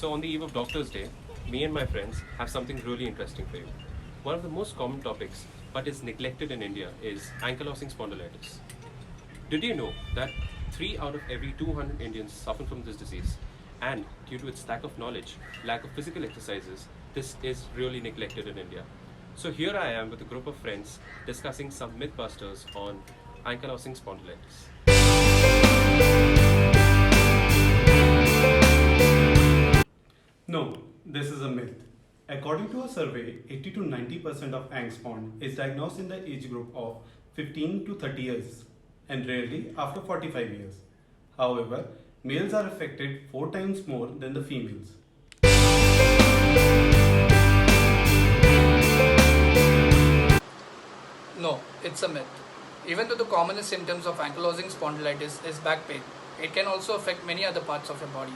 So, on the eve of Doctor's Day, me and my friends have something really interesting for you. One of the most common topics, but is neglected in India, is ankylosing spondylitis. Did you know that 3 out of every 200 Indians suffer from this disease? And due to its lack of knowledge, lack of physical exercises, this is really neglected in India. So here I am with a group of friends discussing some mythbusters on ankylosing spondylitis. No, this is a myth. According to a survey, 80 to 90% of angstpond is diagnosed in the age group of 15 to 30 years and rarely after 45 years. However, males are affected 4 times more than the females. No, it's a myth. Even though the commonest symptoms of ankylosing spondylitis is back pain, it can also affect many other parts of your body,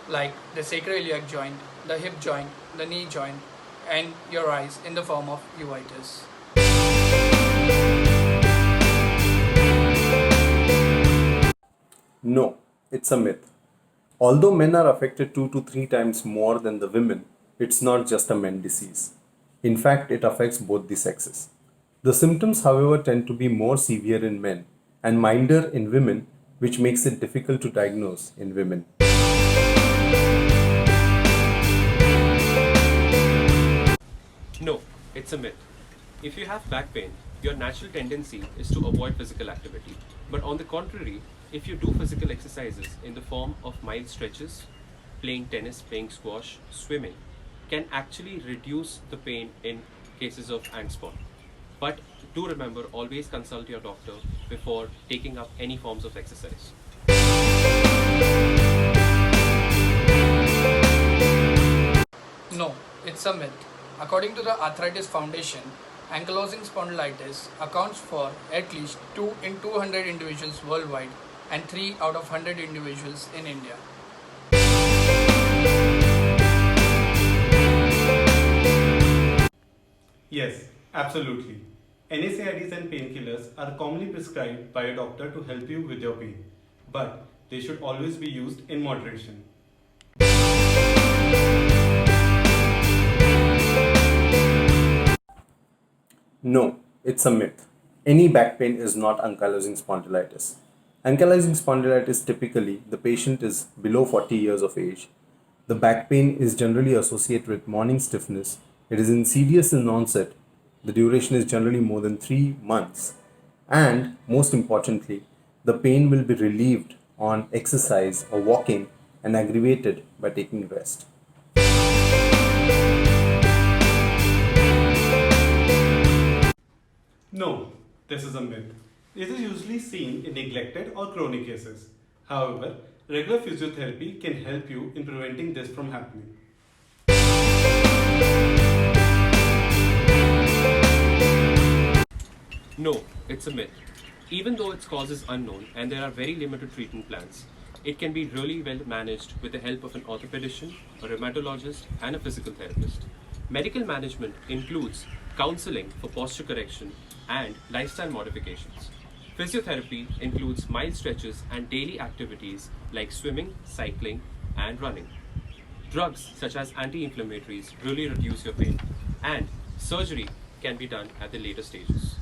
like the sacroiliac joint, the hip joint, the knee joint, and your eyes in the form of uveitis. No, it's a myth. Although men are affected 2 to 3 times more than the women, it's not just a men disease. In fact, it affects both the sexes. The symptoms, however, tend to be more severe in men and milder in women, which makes it difficult to diagnose in women. No, it's a myth. If you have back pain, your natural tendency is to avoid physical activity. But on the contrary, if you do physical exercises in the form of mild stretches, playing tennis, playing squash, swimming, can actually reduce the pain in cases of angstpond. But do remember, always consult your doctor before taking up any forms of exercise. No, it's a myth. According to the Arthritis Foundation, ankylosing spondylitis accounts for at least 2 in 200 individuals worldwide and 3 out of 100 individuals in India. Yes, absolutely. NSAIDs and painkillers are commonly prescribed by a doctor to help you with your pain, but they should always be used in moderation. No, it's a myth. Any back pain is not ankylosing spondylitis. Ankylosing spondylitis typically the patient is below 40 years of age. The back pain is generally associated with morning stiffness. It is insidious in onset. The duration is generally more than 3 months. And most importantly, the pain will be relieved on exercise or walking and aggravated by taking rest. No, this is a myth. This is usually seen in neglected or chronic cases. However, regular physiotherapy can help you in preventing this from happening. No, it's a myth. Even though its cause is unknown and there are very limited treatment plans, it can be really well managed with the help of an orthopedician, a rheumatologist, and a physical therapist. Medical management includes counseling for posture correction and lifestyle modifications. Physiotherapy includes mild stretches and daily activities like swimming, cycling, and running. Drugs such as anti-inflammatories really reduce your pain, and surgery can be done at the later stages.